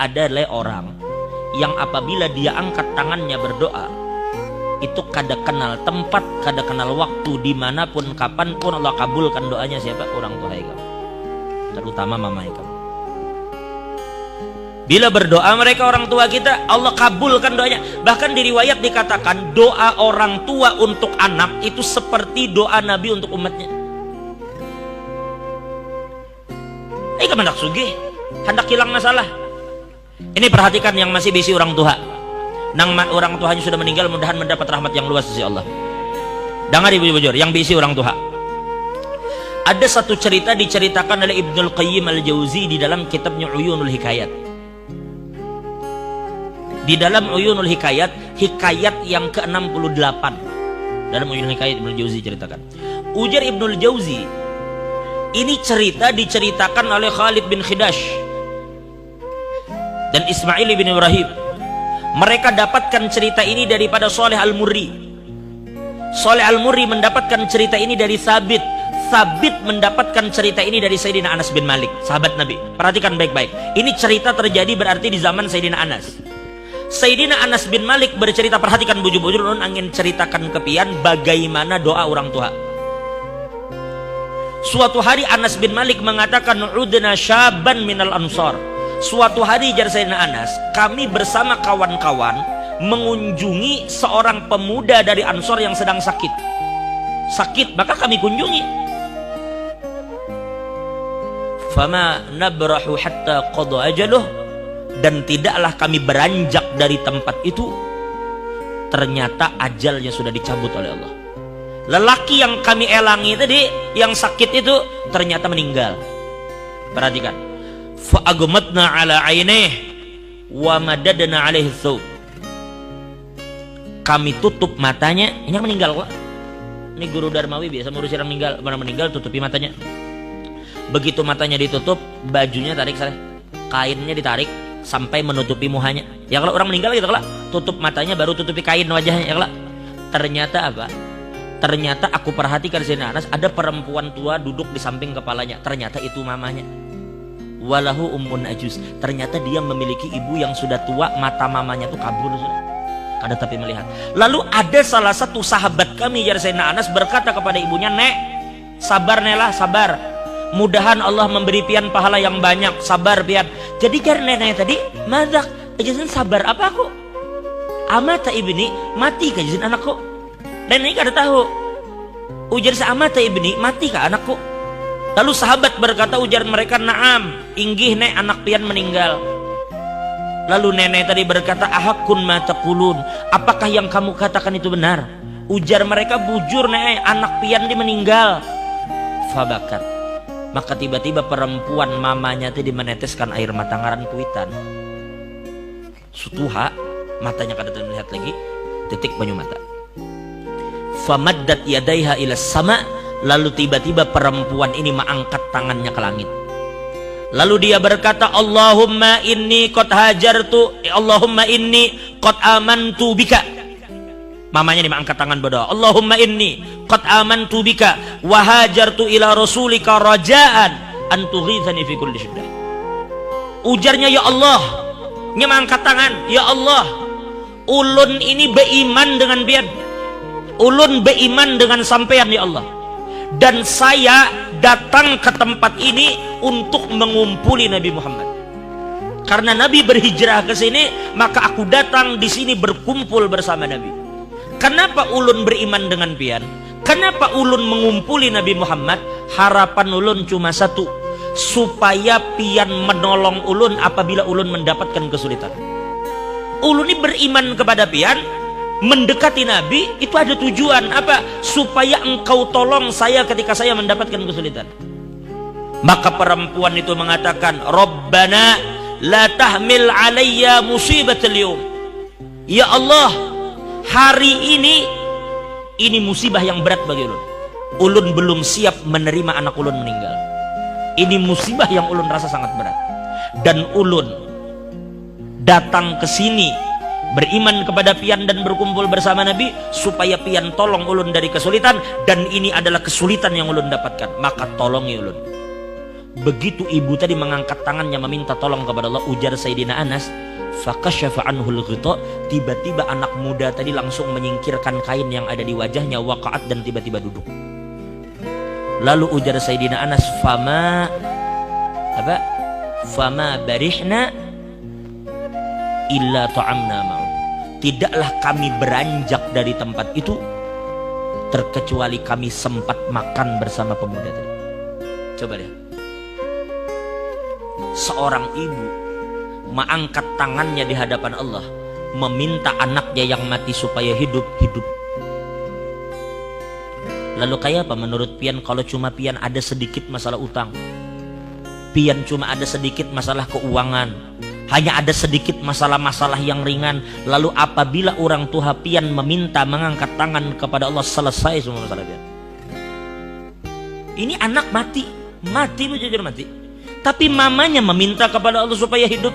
adalah orang yang apabila dia angkat tangannya berdoa, itu kada kenal tempat, kada kenal waktu, dimanapun, kapanpun Allah kabulkan doanya. Siapa? Orang tua kamu, terutama mama kamu. Bila berdoa mereka orang tua kita, Allah kabulkan doanya. Bahkan di riwayat dikatakan doa orang tua untuk anak itu seperti doa Nabi untuk umatnya. Ini kemendak sugih, hendak hilang masalah. Ini perhatikan yang masih bisi orang tua. Nang orang tuanya sudah meninggal, mudahan mendapat rahmat yang luas dari Allah. Dengar ibu bujur, yang bisi orang tua. Ada satu cerita diceritakan oleh Ibnul Qayyim Al-Jauzi di dalam kitabnya Uyunul Hikayat. Di dalam Uyunul Hikayat, hikayat yang ke-68. Dalam Uyunul Hikayat Ibnul Jauzi ceritakan. Ujar Ibnul Jauzi, ini cerita diceritakan oleh Khalid bin Khidash dan Ismail bin Ibrahim. Mereka dapatkan cerita ini daripada Saleh Al-Murri. Saleh Al-Murri mendapatkan cerita ini dari Sabit. Sabit mendapatkan cerita ini dari Sayyidina Anas bin Malik, sahabat Nabi. Perhatikan baik-baik. Ini cerita terjadi berarti di zaman Sayyidina Anas. Sayyidina Anas bin Malik bercerita, perhatikan bujur-bujur, nun angin ceritakan kepian bagaimana doa orang tua. Suatu hari Anas bin Malik mengatakan, udna syaban minal ansar. Suatu hari jar Sayyidina Anas, kami bersama kawan-kawan mengunjungi seorang pemuda dari Ansor yang sedang sakit. Sakit, maka kami kunjungi. Fama nabrahu hatta qada ajaluh. Dan tidaklah kami beranjak dari tempat itu, ternyata ajalnya sudah dicabut oleh Allah. Lelaki yang kami elangi tadi, yang sakit itu ternyata meninggal. Perhatikan, fa'agmatna ala ainih wa madadna alaihi thawb. Kami tutup matanya. Ini yang meninggal kok. Ini guru Darmawi biasa ngurusin orang meninggal. Mana meninggal tutupi matanya. Begitu matanya ditutup, bajunya tarik sana, kainnya ditarik sampai menutupi muhanya. Ya kalau orang meninggal gitu kalau tutup matanya baru tutupi kain wajahnya. Ya kalau ternyata apa? Ternyata aku perhatikan di Anas, ada perempuan tua duduk di samping kepalanya. Ternyata itu mamanya. Walahu ummun ajuz. Ternyata dia memiliki ibu yang sudah tua, mata mamanya tuh kabur sudah. Kada tapi melihat. Lalu ada salah satu sahabat kami ya Sayyidina Anas berkata kepada ibunya, "Nek, sabar Nela, sabar. Mudahan Allah memberi pian pahala yang banyak, sabar pian." Jadi karena nenek tadi, madak, ajasin sabar apa aku? Amata ibni mati kajian anakku. Dan ini kada tahu. Ujar seamata ibni mati kah anakku? Lalu sahabat berkata, ujar mereka, "Na'am, inggih nek anak pian meninggal." Lalu nenek tadi berkata, "Ahakun ma taqulun." Apakah yang kamu katakan itu benar? Ujar mereka, "Bujur nek anak pian di meninggal." Fabakat. Maka tiba-tiba perempuan mamanya tadi meneteskan air mata ngaran kuitan. Sutuha, matanya kada melihat lagi, titik banyu mata. Famaddat yadaiha ila sama. Lalu tiba-tiba perempuan ini mengangkat tangannya ke langit. Lalu dia berkata, "Allahumma inni qad hajartu, Allahumma inni qad amantu bika." Mamanya ini mengangkat tangan berdoa, "Allahumma inni qad amantu bika wa hajartu ila rasulika rajaan an tughithani fi kulli syiddah." Ujarnya, "Ya Allah," nya mengangkat tangan, "Ya Allah, ulun ini beriman dengan biad. Ulun beriman dengan sampean ya Allah. Dan saya datang ke tempat ini untuk mengumpuli Nabi Muhammad. Karena Nabi berhijrah ke sini, maka aku datang di sini berkumpul bersama Nabi. Kenapa ulun beriman dengan pian? Kenapa ulun mengumpuli Nabi Muhammad? Harapan ulun cuma satu, supaya pian menolong ulun apabila ulun mendapatkan kesulitan. Ulun ini beriman kepada pian, mendekati Nabi itu ada tujuan apa? Supaya engkau tolong saya ketika saya mendapatkan kesulitan." Maka perempuan itu mengatakan, "Rabbana la tahmil alayya musibatal yawm." Ya Allah, hari ini musibah yang berat bagi ulun. Ulun belum siap menerima anak ulun meninggal. Ini musibah yang ulun rasa sangat berat. Dan ulun datang ke sini beriman kepada pian dan berkumpul bersama Nabi supaya pian tolong ulun dari kesulitan, dan ini adalah kesulitan yang ulun dapatkan, maka tolongi ulun. Begitu ibu tadi mengangkat tangannya meminta tolong kepada Allah, ujar Sayyidina Anas, fakasyafa anhul ghita, tiba-tiba anak muda tadi langsung menyingkirkan kain yang ada di wajahnya, waqa'at, dan tiba-tiba duduk. Lalu ujar Sayyidina Anas, fama barihna illa ta'amna ma'u, tidaklah kami beranjak dari tempat itu terkecuali kami sempat makan bersama pemuda tadi. Coba deh, seorang ibu mengangkat tangannya di hadapan Allah, meminta anaknya yang mati supaya hidup. Lalu kayak apa menurut pian kalau cuma pian ada sedikit masalah utang, pian cuma ada sedikit masalah keuangan, hanya ada sedikit masalah-masalah yang ringan, lalu apabila orang tua pian meminta mengangkat tangan kepada Allah, selesai semua masalah pian. Ini anak mati jujur mati, tapi mamanya meminta kepada Allah supaya hidup.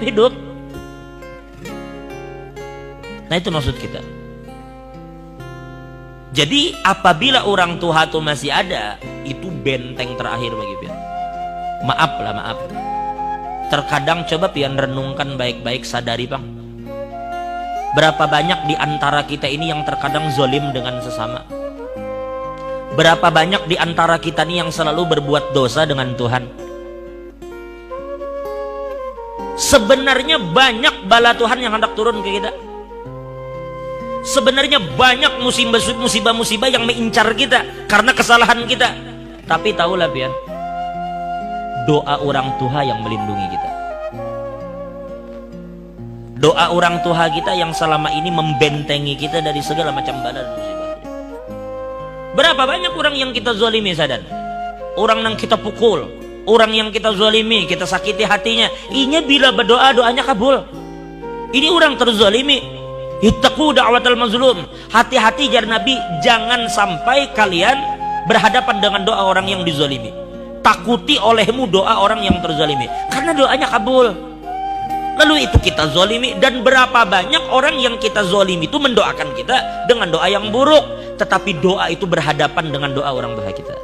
Nah itu maksud kita. Jadi apabila orang tua itu masih ada, itu benteng terakhir bagi pian. Maaf. Terkadang coba pian renungkan baik-baik, sadari bang, berapa banyak di antara kita ini yang terkadang zolim dengan sesama. Berapa banyak di antara kita ini yang selalu berbuat dosa dengan Tuhan. Sebenarnya banyak bala Tuhan yang hendak turun ke kita. Sebenarnya banyak musibah-musibah yang mengincar kita karena kesalahan kita. Tapi tahulah pian, doa orang tua yang melindungi kita. Doa orang tua kita yang selama ini membentengi kita dari segala macam bala dan musibah. Berapa banyak orang yang kita zalimi sadan, orang yang kita pukul, orang yang kita zalimi, kita sakiti hatinya. Inya bila berdoa doanya kabul. Ini orang terzalimi. Ittaqu da'watal mazlum. Hati-hati jar Nabi, jangan sampai kalian berhadapan dengan doa orang yang dizalimi. Takuti olehmu doa orang yang terzalimi, karena doanya kabul. Lalu itu kita zalimi, dan berapa banyak orang yang kita zalimi itu mendoakan kita dengan doa yang buruk, tetapi doa itu berhadapan dengan doa orang tua kita.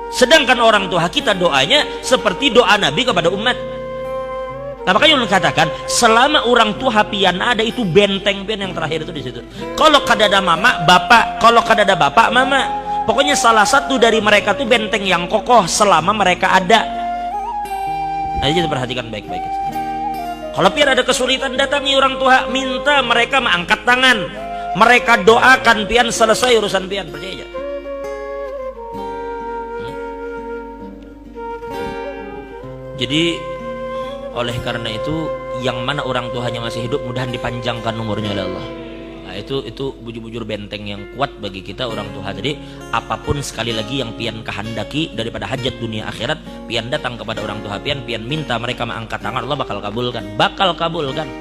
Sedangkan orang tua kita doanya seperti doa Nabi kepada umat. Nah, makanya ulun katakan selama orang tua pian ada, itu benteng pian yang terakhir itu di situ. Kalau kadada mama bapak, kalau kadada bapak mama, pokoknya salah satu dari mereka itu benteng yang kokoh selama mereka ada. Nah, jadi perhatikan baik-baik. Kalau pian ada kesulitan, datangi orang tua, minta mereka mengangkat tangan, mereka doakan pian, selesai urusan pian, percaya aja. Jadi oleh karena itu, yang mana orang tuanya masih hidup, mudahan dipanjangkan umurnya oleh Allah. Nah, itu bujur-bujur benteng yang kuat bagi kita orang tua. Jadi apapun sekali lagi yang pian kehendaki daripada hajat dunia akhirat, pian datang kepada orang tua pian minta mereka mengangkat tangan, Allah bakal kabulkan.